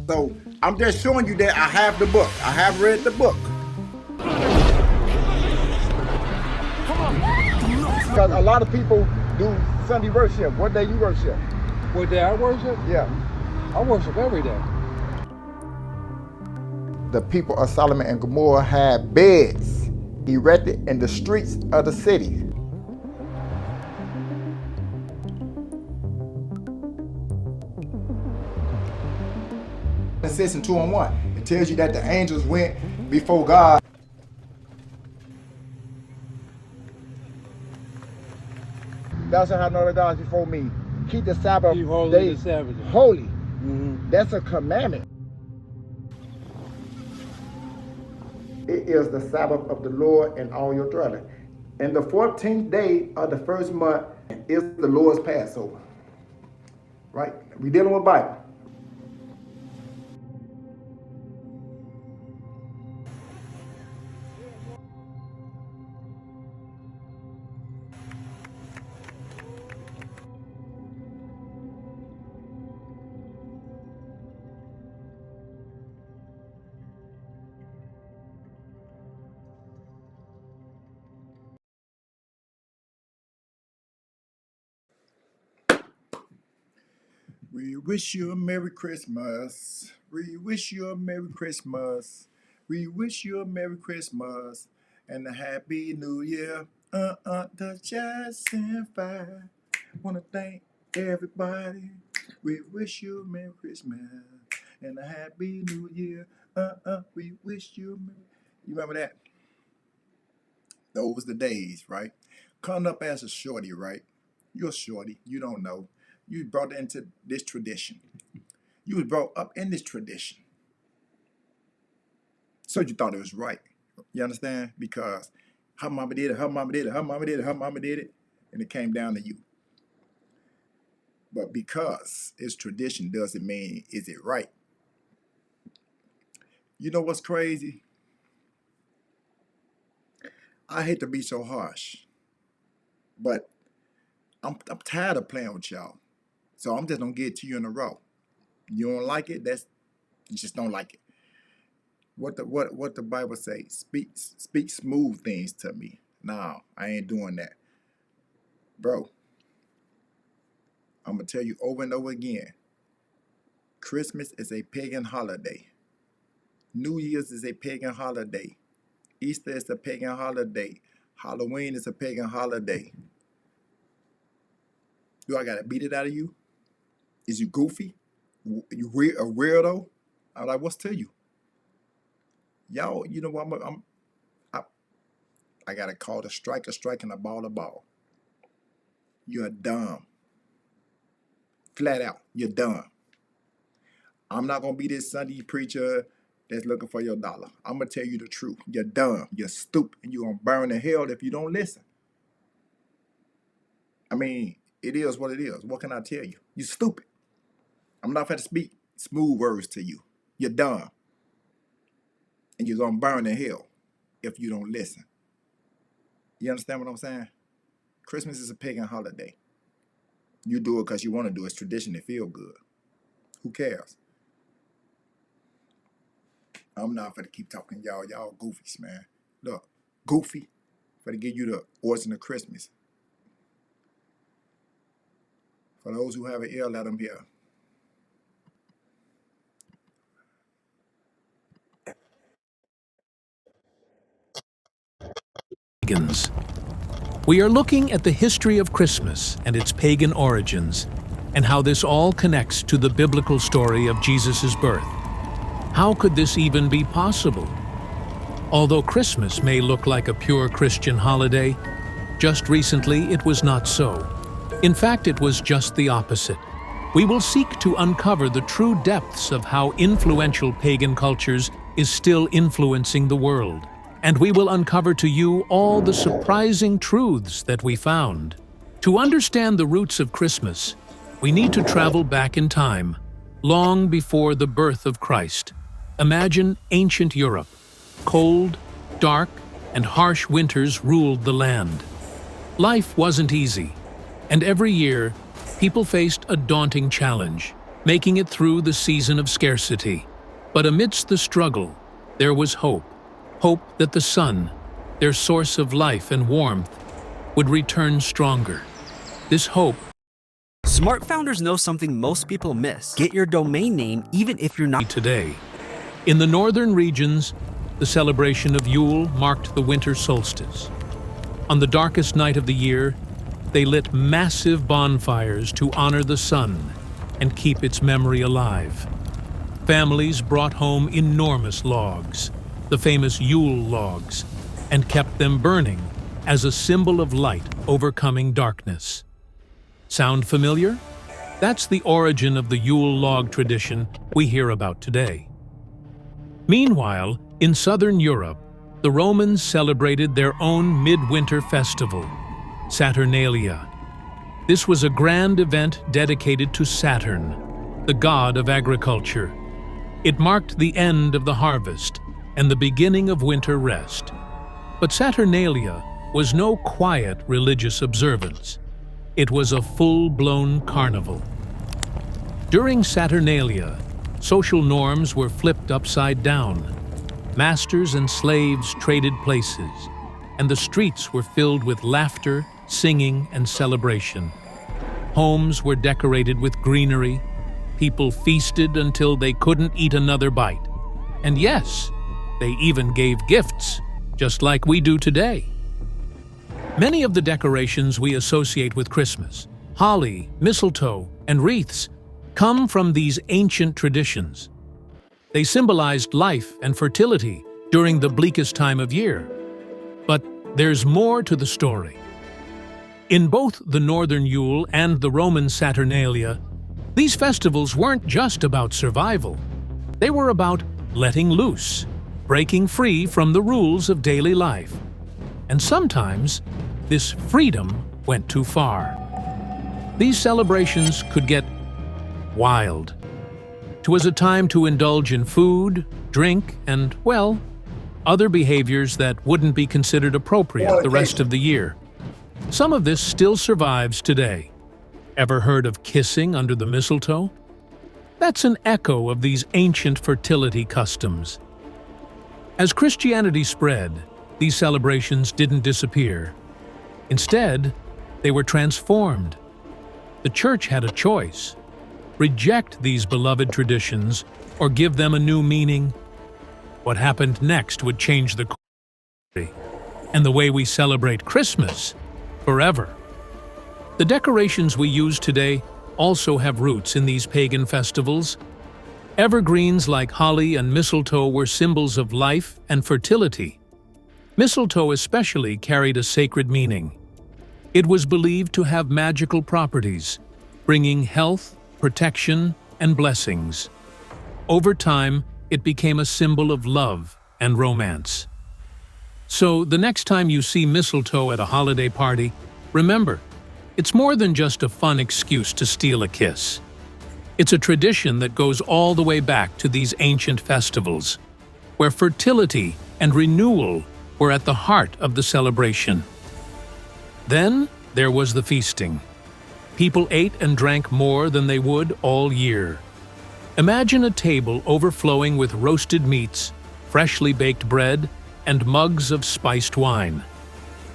So I'm just showing you that I have the book. I have read the book. Because a lot of people do Sunday worship. What day you worship? What day I worship? Yeah. I worship every day. The people of Solomon and Gomorrah had beds erected in the streets of the city. It says in 2:1, it tells you that the angels went before God. Thou shalt have no other gods before me. Keep the Sabbath Keep holy day the Sabbath. holy. Mm-hmm. That's a commandment. It is the Sabbath of the Lord in all your dwelling. And the 14th day of the first month is the Lord's Passover. Right? We dealing with Bible. We wish you a Merry Christmas. We wish you a Merry Christmas. We wish you a Merry Christmas and a Happy New Year. The jazz and fire. Wanna thank everybody. We wish you a Merry Christmas and a Happy New Year. We wish you a Merry. You remember that? Those was the days, right? Coming up as a shorty, right? You're a shorty. You don't know. You brought into this tradition. You was brought up in this tradition. So you thought it was right. You understand? Because her mama did it, her mama did it, her mama did it, her mama did it, and it came down to you. But because it's tradition doesn't mean is it right. You know what's crazy? I hate to be so harsh, but I'm tired of playing with y'all. So I'm just gonna get to you in a row. You don't like it, you just don't like it. What the Bible say? Speak smooth things to me. No, I ain't doing that. Bro, I'm gonna tell you over and over again. Christmas is a pagan holiday. New Year's is a pagan holiday. Easter is a pagan holiday. Halloween is a pagan holiday. Do I gotta beat it out of you? Is you goofy? You a weirdo? I'm like, what's to you? Y'all, you know what? I gotta call the strike a strike and a ball a ball. You're dumb. Flat out, you're dumb. I'm not gonna be this Sunday preacher that's looking for your dollar. I'm gonna tell you the truth. You're dumb. You're stupid, and you're gonna burn in hell if you don't listen. I mean, it is what it is. What can I tell you? You're stupid. I'm not going to speak smooth words to you. You're dumb. And you're going to burn in hell if you don't listen. You understand what I'm saying? Christmas is a pagan holiday. You do it because you want to do it. It's tradition. It feel good. Who cares? I'm not going to keep talking y'all. Y'all goofies, man. Look, goofy. For to give you the origin of Christmas. For those who have an ear, let them hear. Pagans. We are looking at the history of Christmas and its pagan origins, and how this all connects to the biblical story of Jesus' birth. How could this even be possible? Although Christmas may look like a pure Christian holiday, just recently it was not so. In fact, it was just the opposite. We will seek to uncover the true depths of how influential pagan cultures is still influencing the world. And we will uncover to you all the surprising truths that we found. To understand the roots of Christmas, we need to travel back in time, long before the birth of Christ. Imagine ancient Europe. Cold, dark, and harsh winters ruled the land. Life wasn't easy, and every year, people faced a daunting challenge: making it through the season of scarcity. But amidst the struggle, there was hope. Hope that the sun, their source of life and warmth, would return stronger. This hope Smart founders know something most people miss. Get your domain name even if you're not today. In the northern regions, the celebration of Yule marked the winter solstice. On the darkest night of the year, they lit massive bonfires to honor the sun and keep its memory alive. Families brought home enormous logs, the famous Yule logs, and kept them burning as a symbol of light overcoming darkness. Sound familiar? That's the origin of the Yule log tradition we hear about today. Meanwhile, in southern Europe, the Romans celebrated their own midwinter festival, Saturnalia. This was a grand event dedicated to Saturn, the god of agriculture. It marked the end of the harvest and the beginning of winter rest. But Saturnalia was no quiet religious observance. It was a full-blown carnival. During Saturnalia, social norms were flipped upside down. Masters and slaves traded places, and the streets were filled with laughter, singing, and celebration. Homes were decorated with greenery. People feasted until they couldn't eat another bite. And yes, they even gave gifts, just like we do today. Many of the decorations we associate with Christmas, holly, mistletoe, and wreaths, come from these ancient traditions. They symbolized life and fertility during the bleakest time of year. But there's more to the story. In both the Northern Yule and the Roman Saturnalia, these festivals weren't just about survival. They were about letting loose, breaking free from the rules of daily life. And sometimes, this freedom went too far. These celebrations could get wild. It was a time to indulge in food, drink, and, well, other behaviors that wouldn't be considered appropriate the rest of the year. Some of this still survives today. Ever heard of kissing under the mistletoe? That's an echo of these ancient fertility customs. As Christianity spread, these celebrations didn't disappear. Instead, they were transformed. The church had a choice: reject these beloved traditions or give them a new meaning. What happened next would change the culture and the way we celebrate Christmas forever. The decorations we use today also have roots in these pagan festivals. Evergreens like holly and mistletoe were symbols of life and fertility. Mistletoe especially carried a sacred meaning. It was believed to have magical properties, bringing health, protection, and blessings. Over time, it became a symbol of love and romance. So, the next time you see mistletoe at a holiday party, remember, it's more than just a fun excuse to steal a kiss. It's a tradition that goes all the way back to these ancient festivals, where fertility and renewal were at the heart of the celebration. Then there was the feasting. People ate and drank more than they would all year. Imagine a table overflowing with roasted meats, freshly baked bread, and mugs of spiced wine.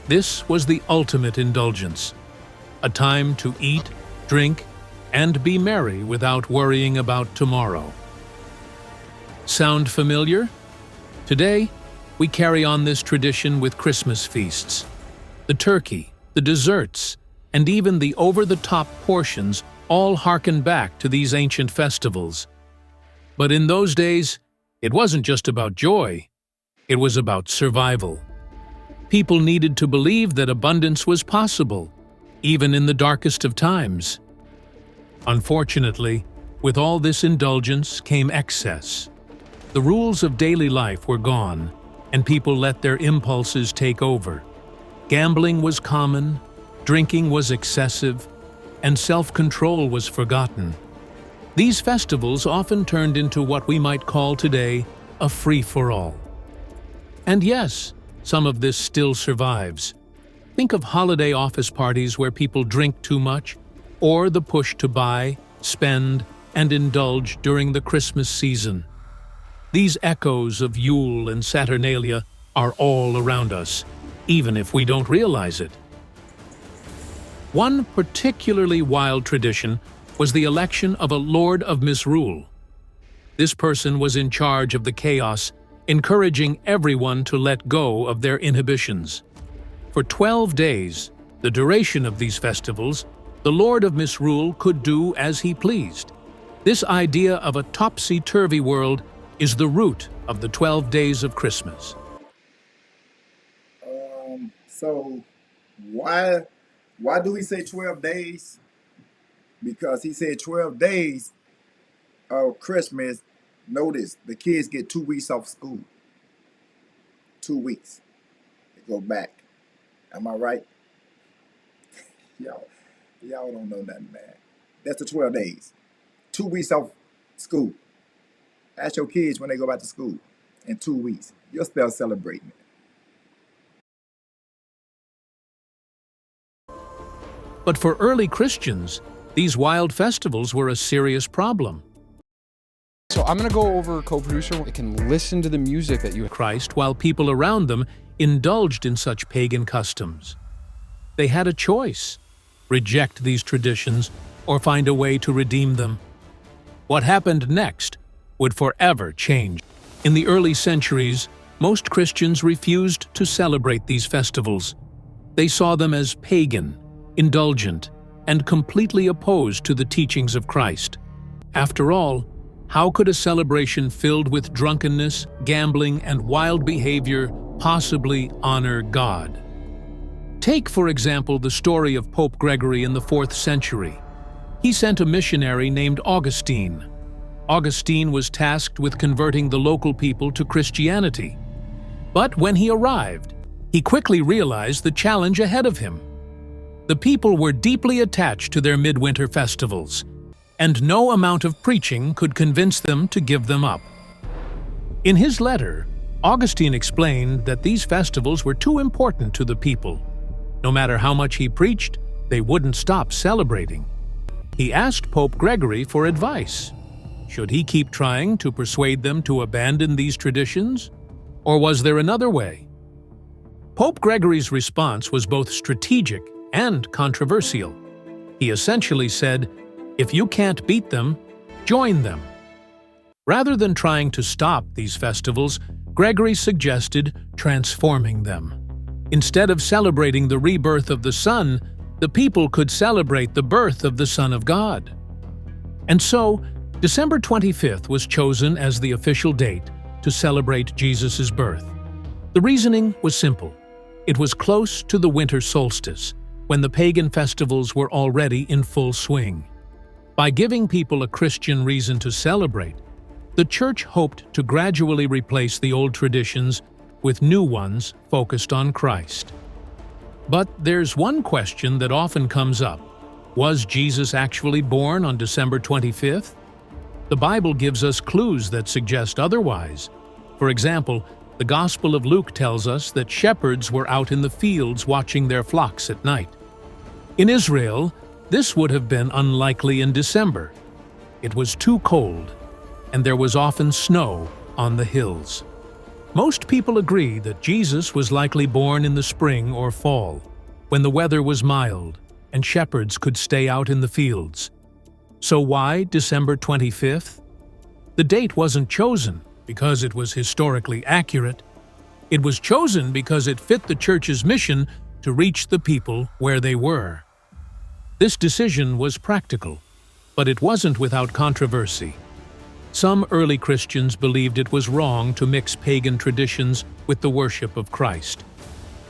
This was the ultimate indulgence, a time to eat, drink, and be merry without worrying about tomorrow. Sound familiar? Today, we carry on this tradition with Christmas feasts. The turkey, the desserts, and even the over-the-top portions all harken back to these ancient festivals. But in those days, it wasn't just about joy, it was about survival. People needed to believe that abundance was possible, even in the darkest of times. Unfortunately, with all this indulgence came excess. The rules of daily life were gone, and people let their impulses take over. Gambling was common, drinking was excessive, and self-control was forgotten. These festivals often turned into what we might call today a free-for-all. And yes, some of this still survives. Think of holiday office parties where people drink too much, or the push to buy, spend, and indulge during the Christmas season. These echoes of Yule and Saturnalia are all around us, even if we don't realize it. One particularly wild tradition was the election of a Lord of Misrule. This person was in charge of the chaos, encouraging everyone to let go of their inhibitions. For 12 days, the duration of these festivals, the Lord of Misrule could do as he pleased. This idea of a topsy-turvy world is the root of the 12 days of Christmas. So why do we say 12 days? Because he said 12 days of Christmas. Notice the kids get 2 weeks off school. 2 weeks. They go back. Am I right? Y'all don't know nothing, man. That's the 12 days. 2 weeks off school. Ask your kids when they go back to school in 2 weeks. You'll start celebrating it. But for early Christians, these wild festivals were a serious problem. So I'm gonna go over co-producer. I can listen to the music that you. Christ, while people around them indulged in such pagan customs. They had a choice: reject these traditions or find a way to redeem them. What happened next would forever change. In the early centuries, most Christians refused to celebrate these festivals. They saw them as pagan, indulgent, and completely opposed to the teachings of Christ. After all, how could a celebration filled with drunkenness, gambling, and wild behavior possibly honor God? Take, for example, the story of Pope Gregory in the 4th century. He sent a missionary named Augustine. Augustine was tasked with converting the local people to Christianity. But when he arrived, he quickly realized the challenge ahead of him. The people were deeply attached to their midwinter festivals, and no amount of preaching could convince them to give them up. In his letter, Augustine explained that these festivals were too important to the people. No matter how much he preached, they wouldn't stop celebrating. He asked Pope Gregory for advice. Should he keep trying to persuade them to abandon these traditions? Or was there another way? Pope Gregory's response was both strategic and controversial. He essentially said, if you can't beat them, join them. Rather than trying to stop these festivals, Gregory suggested transforming them. Instead of celebrating the rebirth of the Son, the people could celebrate the birth of the Son of God. And so, December 25th was chosen as the official date to celebrate Jesus' birth. The reasoning was simple. It was close to the winter solstice, when the pagan festivals were already in full swing. By giving people a Christian reason to celebrate, the Church hoped to gradually replace the old traditions with new ones focused on Christ. But there's one question that often comes up. Was Jesus actually born on December 25th? The Bible gives us clues that suggest otherwise. For example, the Gospel of Luke tells us that shepherds were out in the fields watching their flocks at night. In Israel, this would have been unlikely in December. It was too cold, and there was often snow on the hills. Most people agree that Jesus was likely born in the spring or fall, when the weather was mild and shepherds could stay out in the fields. So why December 25th? The date wasn't chosen because it was historically accurate. It was chosen because it fit the Church's mission to reach the people where they were. This decision was practical, but it wasn't without controversy. Some early Christians believed it was wrong to mix pagan traditions with the worship of Christ.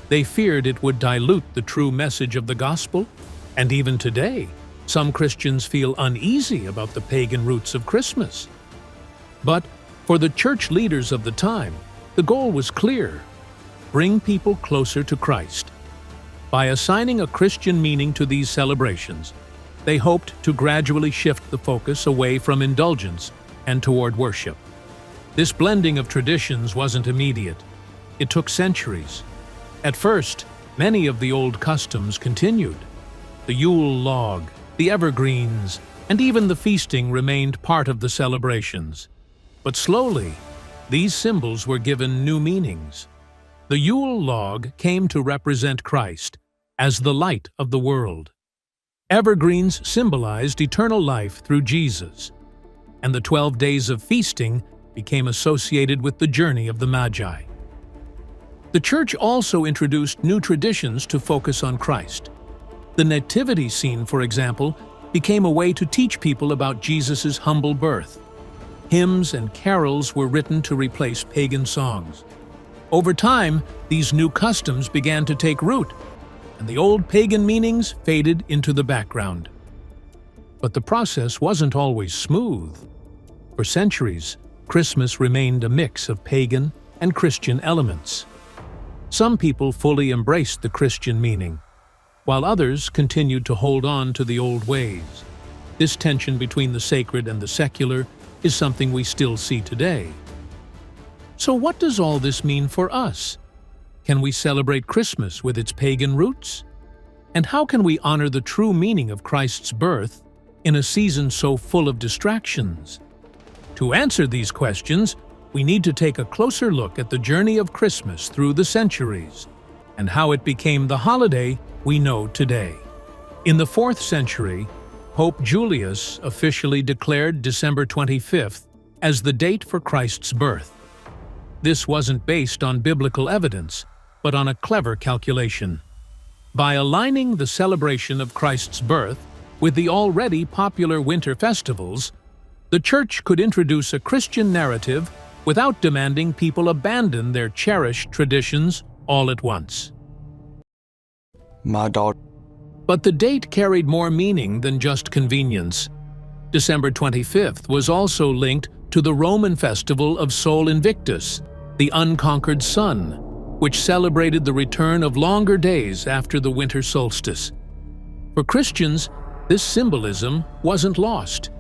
They feared it would dilute the true message of the gospel, and even today, some Christians feel uneasy about the pagan roots of Christmas. But for the church leaders of the time, the goal was clear: bring people closer to Christ. By assigning a Christian meaning to these celebrations, they hoped to gradually shift the focus away from indulgence and toward worship. This blending of traditions wasn't immediate. It took centuries. At first, many of the old customs continued. The Yule log, the evergreens, and even the feasting remained part of the celebrations. But slowly, these symbols were given new meanings. The Yule log came to represent Christ as the light of the world. Evergreens symbolized eternal life through Jesus, and the 12 days of feasting became associated with the journey of the Magi. The Church also introduced new traditions to focus on Christ. The nativity scene, for example, became a way to teach people about Jesus' humble birth. Hymns and carols were written to replace pagan songs. Over time, these new customs began to take root, and the old pagan meanings faded into the background. But the process wasn't always smooth. For centuries, Christmas remained a mix of pagan and Christian elements. Some people fully embraced the Christian meaning, while others continued to hold on to the old ways. This tension between the sacred and the secular is something we still see today. So what does all this mean for us? Can we celebrate Christmas with its pagan roots? And how can we honor the true meaning of Christ's birth in a season so full of distractions? To answer these questions, we need to take a closer look at the journey of Christmas through the centuries and how it became the holiday we know today. In the 4th century, Pope Julius officially declared December 25th as the date for Christ's birth. This wasn't based on biblical evidence, but on a clever calculation. By aligning the celebration of Christ's birth with the already popular winter festivals, the Church could introduce a Christian narrative without demanding people abandon their cherished traditions all at once. My daughter. But the date carried more meaning than just convenience. December 25th was also linked to the Roman festival of Sol Invictus, the unconquered sun, which celebrated the return of longer days after the winter solstice. For Christians, this symbolism wasn't lost.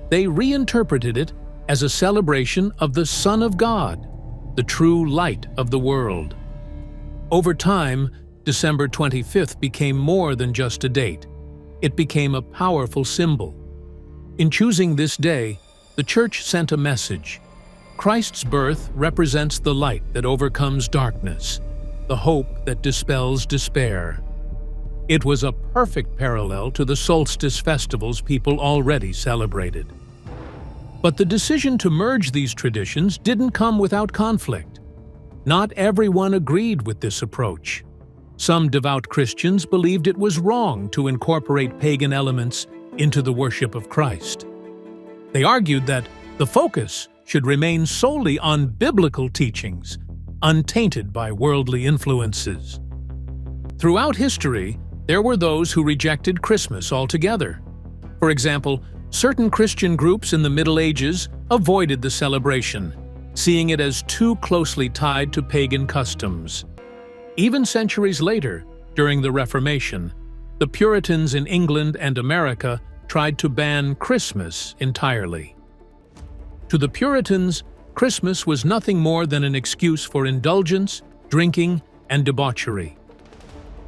They reinterpreted it as a celebration of the Son of God, the true light of the world. Over time, December 25th became more than just a date. It became a powerful symbol. In choosing this day, the Church sent a message. Christ's birth represents the light that overcomes darkness, the hope that dispels despair. It was a perfect parallel to the solstice festivals people already celebrated. But the decision to merge these traditions didn't come without conflict. Not everyone agreed with this approach. Some devout Christians believed it was wrong to incorporate pagan elements into the worship of Christ. They argued that the focus should remain solely on biblical teachings, untainted by worldly influences. Throughout history, there were those who rejected Christmas altogether. For example, certain Christian groups in the Middle Ages avoided the celebration, seeing it as too closely tied to pagan customs. Even centuries later, during the Reformation, the Puritans in England and America tried to ban Christmas entirely. To the Puritans, Christmas was nothing more than an excuse for indulgence, drinking, and debauchery.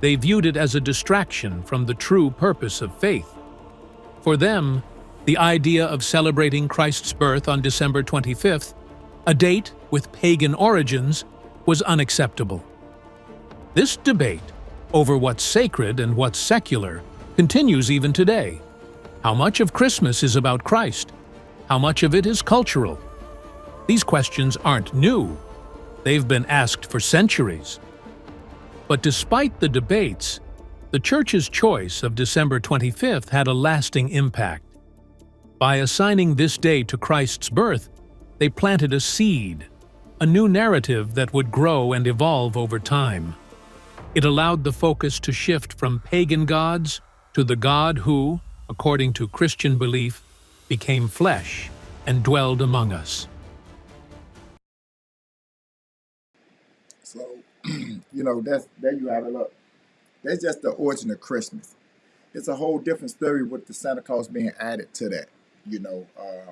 They viewed it as a distraction from the true purpose of faith. For them, the idea of celebrating Christ's birth on December 25th, a date with pagan origins, was unacceptable. This debate over what's sacred and what's secular continues even today. How much of Christmas is about Christ? How much of it is cultural? These questions aren't new. They've been asked for centuries. But despite the debates, the Church's choice of December 25th had a lasting impact. By assigning this day to Christ's birth, they planted a seed, a new narrative that would grow and evolve over time. It allowed the focus to shift from pagan gods to the God who, according to Christian belief, became flesh and dwelled among us. So, there you have it. Look, that's just the origin of Christmas. It's a whole different story with the Santa Claus being added to that,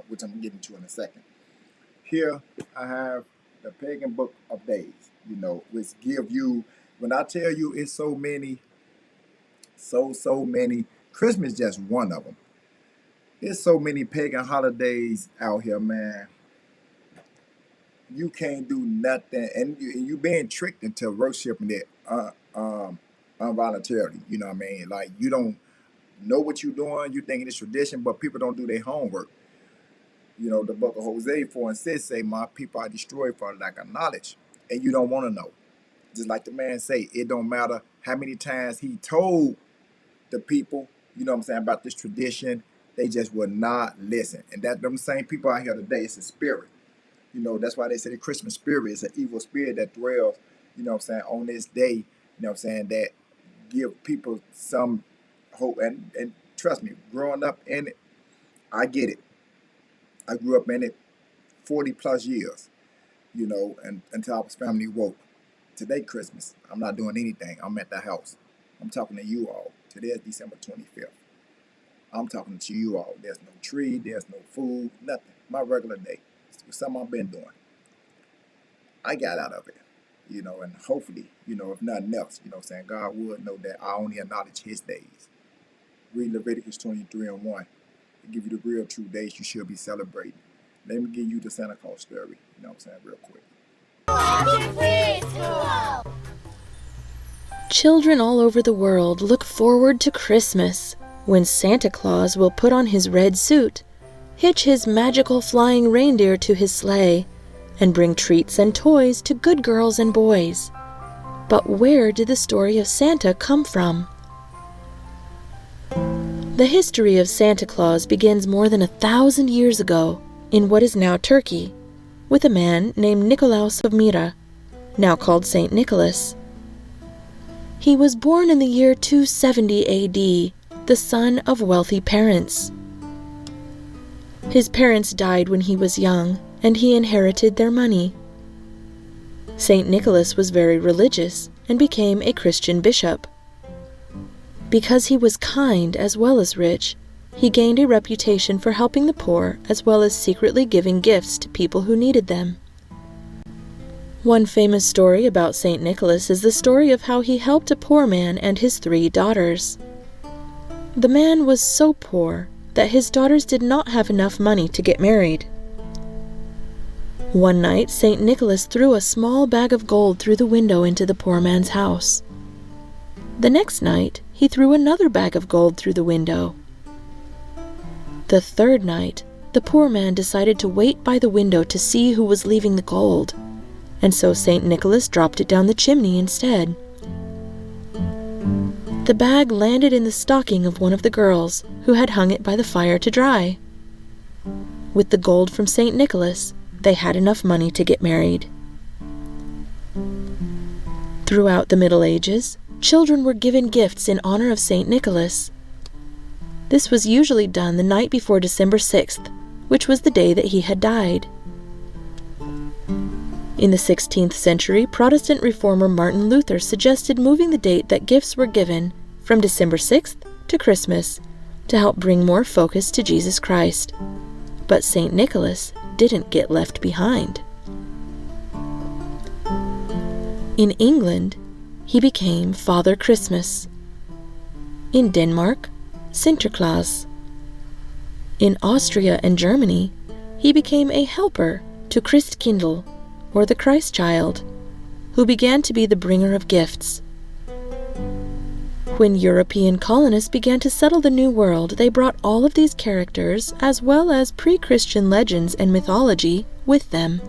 which I'm getting to in a second. Here, I have the Pagan Book of Days, which give you, when I tell you it's so many, Christmas is just one of them. There's so many pagan holidays out here, man. You can't do nothing, and you being tricked into worshiping it involuntarily. You know what I mean? Like, you don't know what you're doing. You thinking it's tradition, but people don't do their homework. You know, the book of Hosea 4:6 say, "My people are destroyed for lack of knowledge," and you don't want to know. Just like the man say, it don't matter how many times he told the people, you know what I'm saying, about this tradition, they just would not listen. And that them same people out here today, it's a spirit. You know, that's why they say the Christmas spirit is an evil spirit that dwells, you know what I'm saying, on this day, you know what I'm saying, that give people some hope. And trust me, growing up in it, I get it. I grew up in it 40 plus years, you know, and until I was family woke. Today, Christmas, I'm not doing anything. I'm at the house. I'm talking to you all. Today is December 25th. I'm talking to you all. There's no tree, there's no food, nothing. My regular day. It's something I've been doing. I got out of it, you know, and hopefully, you know, if nothing else, you know what I'm saying, God would know that I only acknowledge his days. Read Leviticus 23:1. To give you the real true days you should be celebrating. Let me give you the Santa Claus story, you know what I'm saying, real quick. Children all over the world look forward to Christmas, when Santa Claus will put on his red suit, hitch his magical flying reindeer to his sleigh, and bring treats and toys to good girls and boys. But where did the story of Santa come from? The history of Santa Claus begins more than 1,000 years ago in what is now Turkey, with a man named Nicolaus of Myra, now called Saint Nicholas. He was born in the year 270 AD, the son of wealthy parents. His parents died when he was young, and he inherited their money. Saint Nicholas was very religious and became a Christian bishop. Because he was kind as well as rich, he gained a reputation for helping the poor as well as secretly giving gifts to people who needed them. One famous story about Saint Nicholas is the story of how he helped a poor man and his 3 daughters. The man was so poor that his daughters did not have enough money to get married. One night, Saint Nicholas threw a small bag of gold through the window into the poor man's house. The next night, he threw another bag of gold through the window. The third night, the poor man decided to wait by the window to see who was leaving the gold, and so Saint Nicholas dropped it down the chimney instead. The bag landed in the stocking of one of the girls, who had hung it by the fire to dry. With the gold from Saint Nicholas, they had enough money to get married. Throughout the Middle Ages, children were given gifts in honor of Saint Nicholas. This was usually done the night before December 6th, which was the day that he had died. In the 16th century, Protestant reformer Martin Luther suggested moving the date that gifts were given from December 6th to Christmas to help bring more focus to Jesus Christ. But Saint Nicholas didn't get left behind. In England, he became Father Christmas. In Denmark, Sinterklaas. In Austria and Germany, he became a helper to Christkindl, or the Christ child, who began to be the bringer of gifts. When European colonists began to settle the New World, they brought all of these characters, as well as pre-Christian legends and mythology, with them,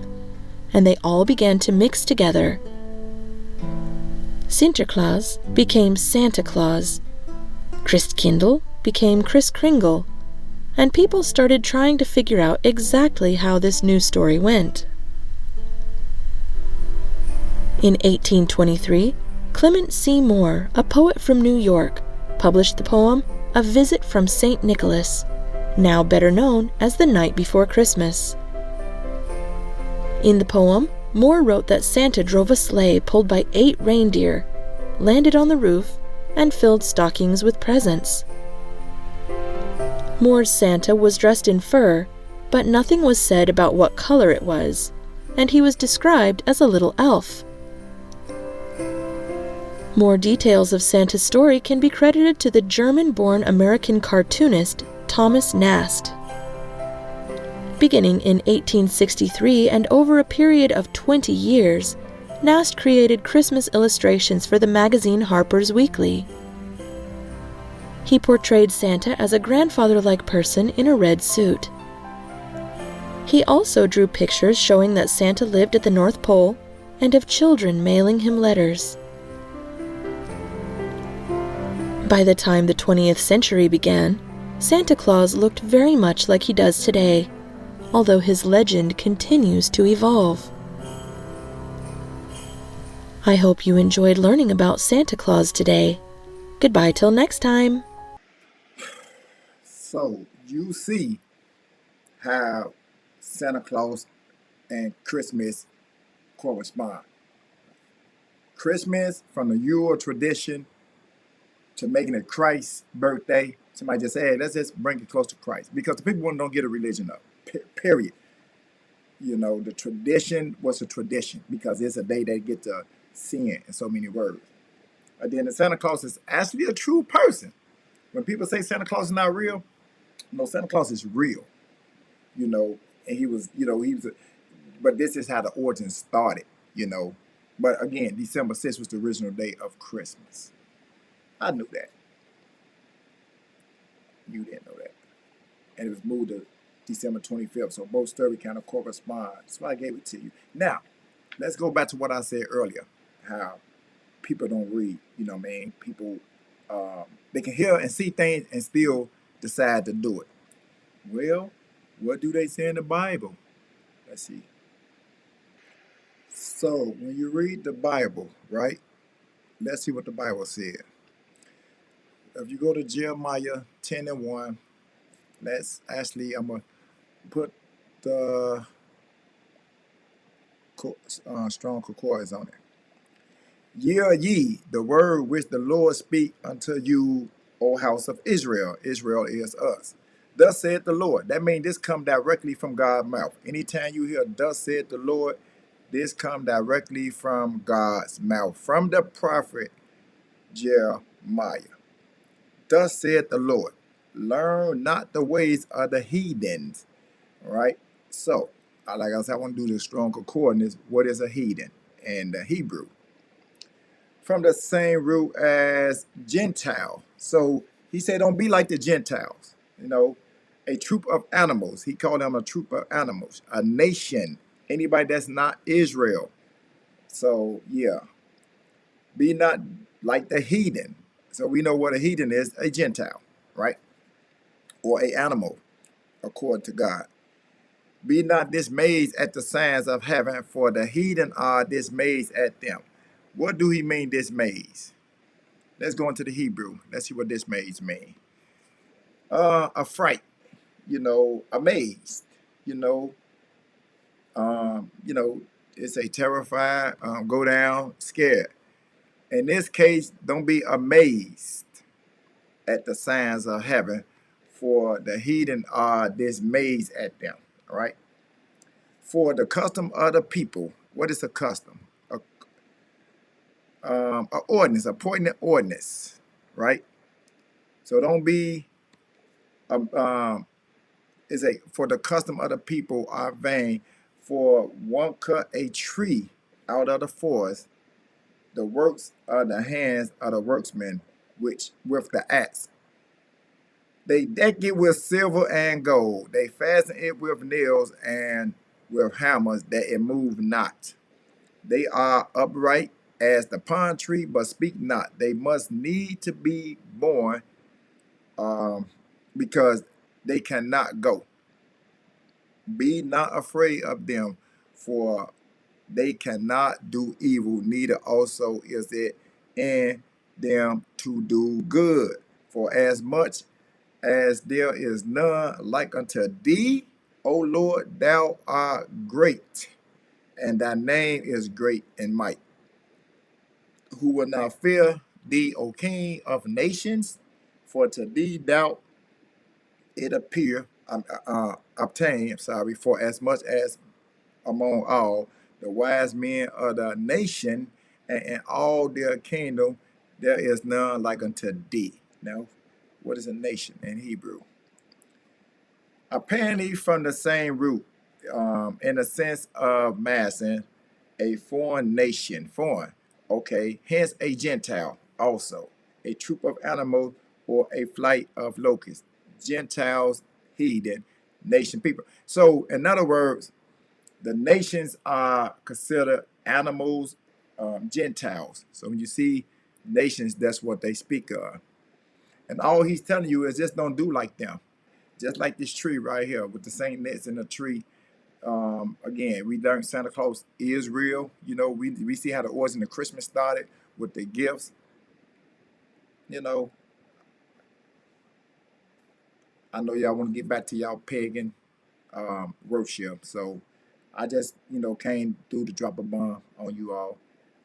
and they all began to mix together. Sinterklaas became Santa Claus, Christkindl became Kris Kringle, and people started trying to figure out exactly how this new story went. In 1823, Clement C. Moore, a poet from New York, published the poem A Visit from St. Nicholas, now better known as The Night Before Christmas. In the poem, Moore wrote that Santa drove a sleigh pulled by 8 reindeer, landed on the roof, and filled stockings with presents. Moore's Santa was dressed in fur, but nothing was said about what color it was, and he was described as a little elf. More details of Santa's story can be credited to the German-born American cartoonist Thomas Nast. Beginning in 1863 and over a period of 20 years, Nast created Christmas illustrations for the magazine Harper's Weekly. He portrayed Santa as a grandfather-like person in a red suit. He also drew pictures showing that Santa lived at the North Pole and of children mailing him letters. By the time the 20th century began, Santa Claus looked very much like he does today, although his legend continues to evolve. I hope you enjoyed learning about Santa Claus today. Goodbye till next time. So you see how Santa Claus and Christmas correspond. Christmas, from the Yule tradition to making it Christ's birthday. Somebody just said, hey, let's just bring it close to Christ. Because the people don't get a religion up, period. You know, the tradition was a tradition because it's a day they get to sin in so many words. And then the Santa Claus is actually a true person. When people say Santa Claus is not real, no, Santa Claus is real. You know, and he was, but this is how the origin started, you know. But again, December 6th was the original day of Christmas. I knew that. You didn't know that. And it was moved to December 25th. So both stories kind of correspond. That's why I gave it to you. Now, let's go back to what I said earlier. How people don't read, you know what I mean? People, they can hear and see things and still decide to do it. Well, what do they say in the Bible? Let's see. So, when you read the Bible, right? Let's see what the Bible said. If you go to Jeremiah 10:1, I'm going to put the strong concordance on it. Hear ye the word which the Lord speak unto you, O house of Israel. Israel is us. Thus saith the Lord. That means this come directly from God's mouth. Anytime you hear thus saith the Lord, this come directly from God's mouth, from the prophet Jeremiah. Thus saith the Lord, learn not the ways of the heathens. All right. So, like I said, I want to do the strong concordance. What is a heathen in the Hebrew? From the same root as Gentile. So he said, don't be like the Gentiles. You know, a troop of animals. He called them a troop of animals. A nation. Anybody that's not Israel. So, yeah. Be not like the heathen. So we know what a heathen is, a Gentile, right? Or a animal, according to God. Be not dismayed at the signs of heaven, for the heathen are dismayed at them. What do he mean dismayed? Let's go into the Hebrew. Let's see what dismayed mean. Affright, amazed, it's a terrified, go down, scared. In this case, don't be amazed at the signs of heaven, for the heathen are dismayed at them. All right. For the custom of the people, what is a custom? A ordinance, appointed ordinance, right? So don't be. For the custom of the people are vain. For one cut a tree out of the forest, the works of the hands of the workmen, which with the axe. They deck it with silver and gold. They fasten it with nails and with hammers, that it move not. They are upright as the pine tree, but speak not. They must need to be born, because they cannot go. Be not afraid of them, for they cannot do evil, neither also is it in them to do good. For as much as there is none like unto thee, O Lord, thou art great, and thy name is great in might. Who will not fear thee, O King of nations? For to thee thou it obtain, for as much as among all the wise men of the nation, and in all their kingdom, there is none like unto thee. Now, what is a nation in Hebrew? apparently from the same root, in the sense of massing a foreign nation, foreign, okay, hence a Gentile, also, a troop of animals or a flight of locusts, Gentiles, heathen, nation, people. So, in other words, the nations are considered animals, Gentiles. So when you see nations, that's what they speak of. And all he's telling you is just don't do like them. Just like this tree right here with the Saint Nets in the tree. Again, we learned Santa Claus is real. You know, we see how the origin of Christmas started with the gifts. You know, I know y'all want to get back to y'all pagan worship. So I just, came through to drop a bomb on you all.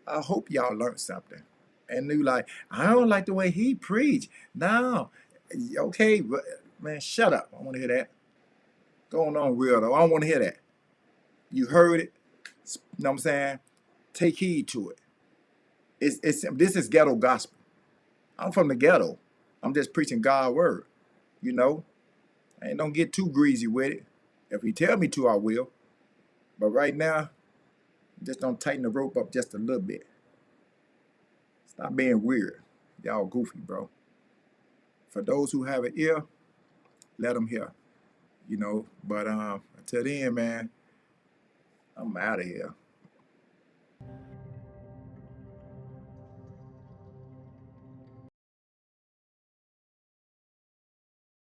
I hope y'all learned something. And you like, I don't like the way he preached. No. Okay, man, shut up. I want to hear that. Going on real though. I don't want to hear that. You heard it. You know what I'm saying? Take heed to it. This is ghetto gospel. I'm from the ghetto. I'm just preaching God's word. You know? I ain't don't get too greasy with it. If he tell me to, I will. But right now, just don't tighten the rope up just a little bit. Stop being weird. Y'all goofy, bro. For those who have an ear, let them hear. But until then, man, I'm out of here.